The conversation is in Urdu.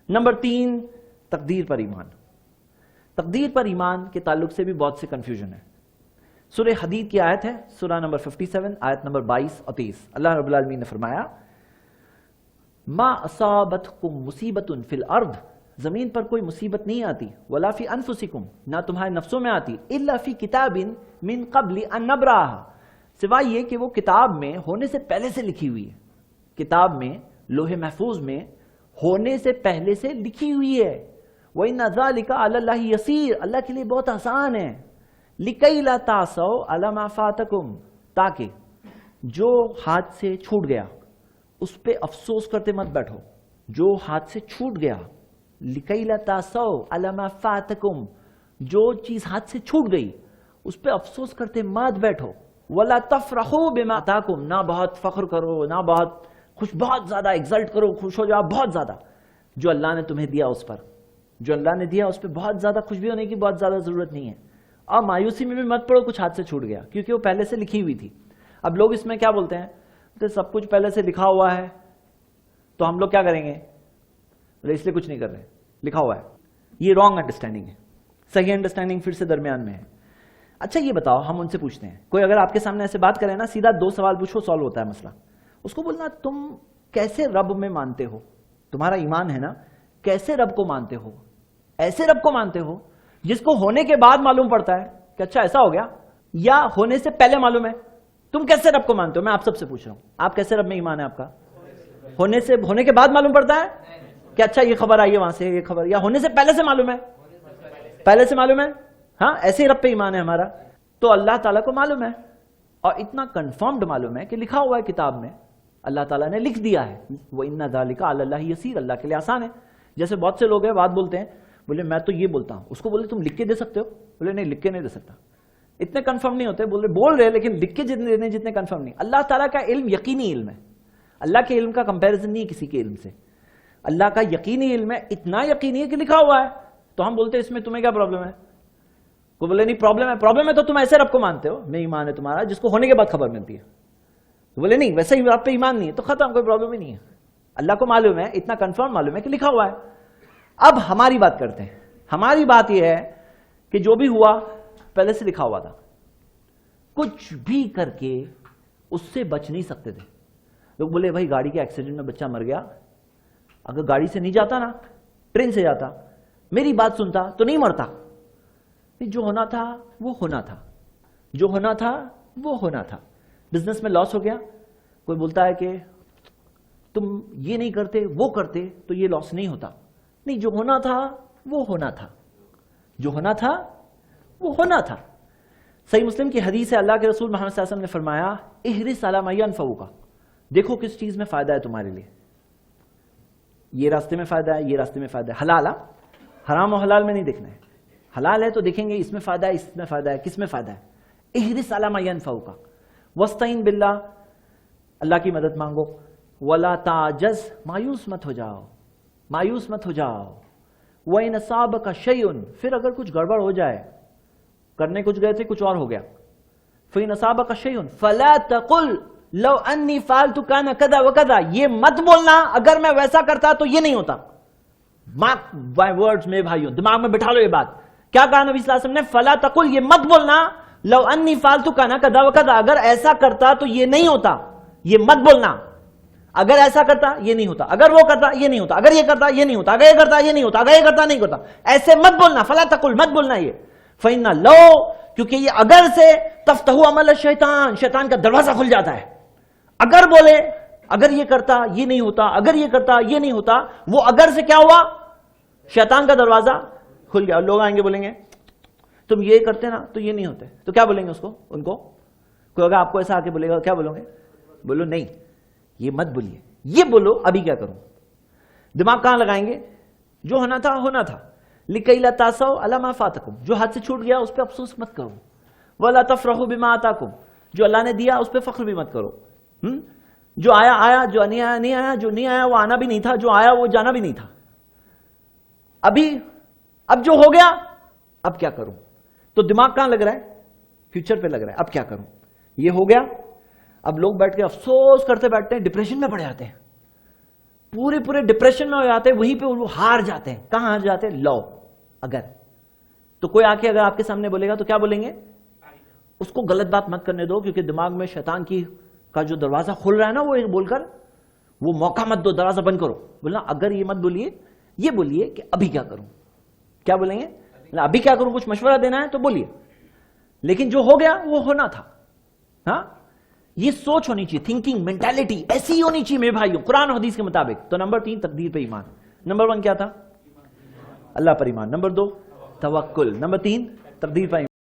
نمبر 3، تقدیر پر ایمان۔ تقدیر پر ایمان کے تعلق سے بھی بہت سے کنفیوژن ہے۔ سورہ حدید کی آیت ہے، سورہ نمبر 57 آیت نمبر 22 اور 23۔ اللہ رب العالمین نے فرمایا ما اصابتکم مصیبت فی الارض، زمین پر کوئی مصیبت نہیں آتی، ولا فی انفسکم، نہ تمہارے نفسوں میں آتی، الا فی کتاب من قبل ان نبراها، سوائے یہ کہ وہ کتاب میں ہونے سے پہلے سے لکھی ہوئی ہے۔ کتاب میں، لوح محفوظ میں ہونے سے پہلے سے لکھی ہوئی ہے۔ وَإِنَّ ذَلِكَ عَلَى اللَّهِ يَسِيرٌ، اللہ کے لیے بہت آسان ہے۔ لِكَيْ لَا تَعْصَوْا عَلَى مَا فَاتَكُمْ، تاکہ جو ہاتھ سے چھوٹ گیا اس پہ افسوس کرتے مت بیٹھو۔ جو ہاتھ سے چھوٹ گیا، لِكَيْ لَا تَعْصَوْا عَلَى مَا فَاتَكُمْ، جو چیز ہاتھ سے چھوٹ گئی اس پہ افسوس کرتے مت بیٹھو۔ وَلَا تَفْرَحُوا بِمَا آتَاكُمْ، نہ بہت فخر کرو، نہ بہت زیادہ ایگزلٹ کرو، خوش ہو جاؤ بہت زیادہ جو اللہ نے تمہیں دیا اس پر۔ جو اللہ نے دیا اس پہ بہت زیادہ خوش بھی ہونے کی بہت زیادہ ضرورت نہیں ہے۔ اور مایوسی میں بھی مت پڑو کچھ ہاتھ سے چھوٹ گیا، کیونکہ وہ پہلے سے لکھی ہوئی تھی۔ اب لوگ اس میں کیا بولتے ہیں کہ سب کچھ پہلے سے لکھا ہوا ہے تو ہم لوگ کیا کریں گے، اس لیے کچھ نہیں کر رہے، لکھا ہوا ہے۔ یہ رانگ انڈرسٹینڈنگ ہے، صحیح انڈرسٹینڈنگ پھر سے درمیان میں ہے۔ اچھا یہ بتاؤ، ہم ان سے پوچھتے ہیں، کوئی اگر آپ کے سامنے ایسے بات کرے نا، سیدھا 2 سوال پوچھو، سالو ہوتا ہے مسئلہ۔ اس کو بولنا تم کیسے رب میں مانتے ہو، تمہارا ایمان ہے نا، کیسے رب کو مانتے ہو؟ ایسے رب کو مانتے ہو جس کو ہونے کے بعد معلوم پڑتا ہے کہ اچھا ایسا ہو گیا، یا ہونے سے پہلے معلوم ہے؟ تم کیسے رب کو مانتے ہو؟ میں آپ سب سے پوچھ رہا ہوں، آپ کیسے رب میں ایمان ہے آپ کا؟ ہونے کے بعد معلوم پڑتا ہے کہ اچھا یہ خبر آئی ہے وہاں سے، یہ خبر، یا ہونے سے پہلے سے معلوم ہے؟ پہلے سے معلوم ہے، ہاں ایسے ہی رب پہ ایمان ہے ہمارا۔ تو اللہ تعالیٰ کو معلوم ہے، اور اتنا کنفرمڈ معلوم ہے کہ لکھا ہوا ہے کتاب میں، اللہ تعالیٰ نے لکھ دیا ہے۔ وَإِنَّ ذَلِكَ عَلَى اللَّهِ يَسِيرٌ، اللہ کے لیے آسان ہے۔ جیسے بہت سے لوگ ہیں بات بولتے ہیں، بولے میں تو یہ بولتا ہوں، اس کو بولے تم لکھ کے دے سکتے ہو؟ بولے نہیں، لکھ کے نہیں دے سکتا۔ اتنے کنفرم نہیں ہوتے، بول رہے لیکن لکھ کے جتنے کنفرم نہیں۔ اللہ تعالیٰ کا علم یقینی علم ہے، اللہ کے علم کا کمپیریزن نہیں ہے کسی کے علم سے۔ اللہ کا یقینی علم ہے، اتنا یقینی ہے کہ لکھا ہوا ہے۔ تو ہم بولتے ہیں اس میں تمہیں کیا پرابلم ہے؟ کو بولے نہیں پرابلم ہے تو تم ایسے رب کو مانتے ہو، میں ایمان ہے تمہارا جس کو ہونے کے بعد خبر ملتی ہے۔ بولے نہیں ویسے ہی رب پہ ایمان نہیں ہے تو ختم، کوئی پرابلم ہی نہیں ہے۔ اللہ کو معلوم ہے، اتنا کنفرم معلوم ہے کہ لکھا ہوا ہے۔ اب ہماری بات کرتے ہیں۔ ہماری بات یہ ہے کہ جو بھی ہوا پہلے سے لکھا ہوا تھا، کچھ بھی کر کے اس سے بچ نہیں سکتے تھے۔ لوگ بولے بھائی گاڑی کے ایکسیڈنٹ میں بچہ مر گیا، اگر گاڑی سے نہیں جاتا نا، ٹرین سے جاتا، میری بات سنتا تو نہیں مرتا۔ جو ہونا تھا وہ ہونا تھا، جو ہونا تھا وہ ہونا تھا۔ بزنس میں لاس ہو گیا، کوئی بولتا ہے کہ تم یہ نہیں کرتے وہ کرتے تو یہ لاس نہیں ہوتا۔ نہیں، جو ہونا تھا وہ ہونا تھا، جو ہونا تھا وہ ہونا تھا۔ صحیح مسلم کی حدیث ہے، اللہ کے رسول محمد صلی اللہ علیہ وسلم نے فرمایا احرص علی ما ينفعک، دیکھو کس چیز میں فائدہ ہے تمہارے لیے، یہ راستے میں فائدہ ہے، یہ راستے میں فائدہ ہے۔ حلال، حرام و حلال میں نہیں دیکھنا ہے۔ حلال ہے تو دیکھیں گے اس میں فائدہ ہے، اس میں فائدہ ہے، کس میں فائدہ ہے۔ احرص علی ما ينفعک واستعین باللہ، اللہ کی مدد مانگو، ولا تعجز، مایوس مت ہو جاؤ، مایوس مت ہو جاؤ۔ وَإِنْ أَصَابَكَ شَيْءٌ، پھر اگر کچھ گڑبڑ ہو جائے، کرنے کچھ گئے تھے کچھ اور ہو گیا، فَإِنْ أَصَابَكَ شَيْءٌ فَلَا تَقُلْ لَوْ أَنِّي فَعَلْتُ كَانَ كَذَا وَكَذَا، یہ مت بولنا اگر میں ویسا کرتا تو یہ نہیں ہوتا۔ مارک بائی ورڈز میرے بھائیوں، دماغ میں بٹھا لو یہ بات۔ کیا کہا نبی صلی اللہ علیہ وسلم نے؟ فَلَا تَقُلْ، یہ مت بولنا لَوْ أَنِّي فَعَلْتُ كَانَ كَذَا وَكَذَا، اگر ایسا کرتا تو یہ نہیں ہوتا، یہ مت بولنا۔ اگر ایسا کرتا یہ نہیں ہوتا، اگر وہ کرتا یہ نہیں ہوتا، اگر یہ کرتا یہ نہیں ہوتا، اگر یہ کرتا یہ نہیں ہوتا، اگر یہ کرتا نہیں ہوتا، ایسے مت بولنا۔ فلا تقل، مت بولنا یہ۔ فإن لو، کیونکہ یہ اگر سے تفتح عمل الشیطان، شیطان کا دروازہ کھل جاتا ہے۔ اگر بولے اگر یہ کرتا یہ نہیں ہوتا، اگر یہ کرتا یہ نہیں ہوتا، وہ اگر سے کیا ہوا؟ شیطان کا دروازہ کھل گیا۔ لوگ آئیں گے بولیں گے تم یہ کرتے نا تو یہ نہیں ہوتے، تو کیا بولیں گے اس کو؟ ان کو کوئی اگر آپ کو ایسا آ کے بولے گا کیا بولو گے؟ بولو نہیں یہ مت بولیے، یہ بولو ابھی کیا کروں۔ دماغ کہاں لگائیں گے؟ جو ہونا تھا ہونا تھا۔ لِكَيْ لَا تَعْصَوْا عَلَى مَا فَاتَكُمْ، جو ہاتھ سے چھوٹ گیا اس پہ افسوس مت کرو۔ وَلَا تَفْرَحُوا بِمَا آتَاكُمْ، جو اللہ نے دیا اس پہ فخر بھی مت کرو۔ جو آیا آیا، جو نہیں آیا نہیں آیا، جو نہیں آیا وہ آنا بھی نہیں تھا، جو آیا وہ جانا بھی نہیں تھا۔ اب جو ہو گیا اب کیا کروں؟ تو دماغ کہاں لگ رہا ہے؟ فیوچر پہ لگ رہا ہے، اب کیا کروں؟ یہ ہو گیا، اب لوگ بیٹھ کے افسوس کرتے بیٹھتے ہیں، ڈپریشن میں پڑ جاتے ہیں، پورے پورے ڈپریشن میں ہو جاتے ہیں, وہیں پہ وہ ہار جاتے ہیں. کہاں ہار جاتے ہیں؟ لو. اگر تو کوئی آ کے اگر آپ کے سامنے بولے گا تو کیا بولیں گے؟ اس کو غلط بات مت کرنے دو, کیونکہ دماغ میں شیطان کا جو دروازہ کھل رہا ہے نا, وہ بول کر وہ موقع مت دو, دروازہ بند کرو. بولنا اگر یہ مت بولیے, یہ بولیے کہ ابھی کیا کروں. کیا بولیں گے؟ ابھی کیا کروں, کچھ مشورہ دینا ہے تو بولیے, لیکن جو ہو گیا وہ ہونا تھا. ہاں, یہ سوچ ہونی چاہیے, تھنکنگ, مینٹالٹی ایسی ہونی چاہیے میرے بھائیوں, قرآن و حدیث کے مطابق. تو نمبر 3 تقدیر پہ ایمان. نمبر 1 کیا تھا؟ اللہ پر ایمان. نمبر 2 توکل. نمبر 3 تقدیر پر ایمان.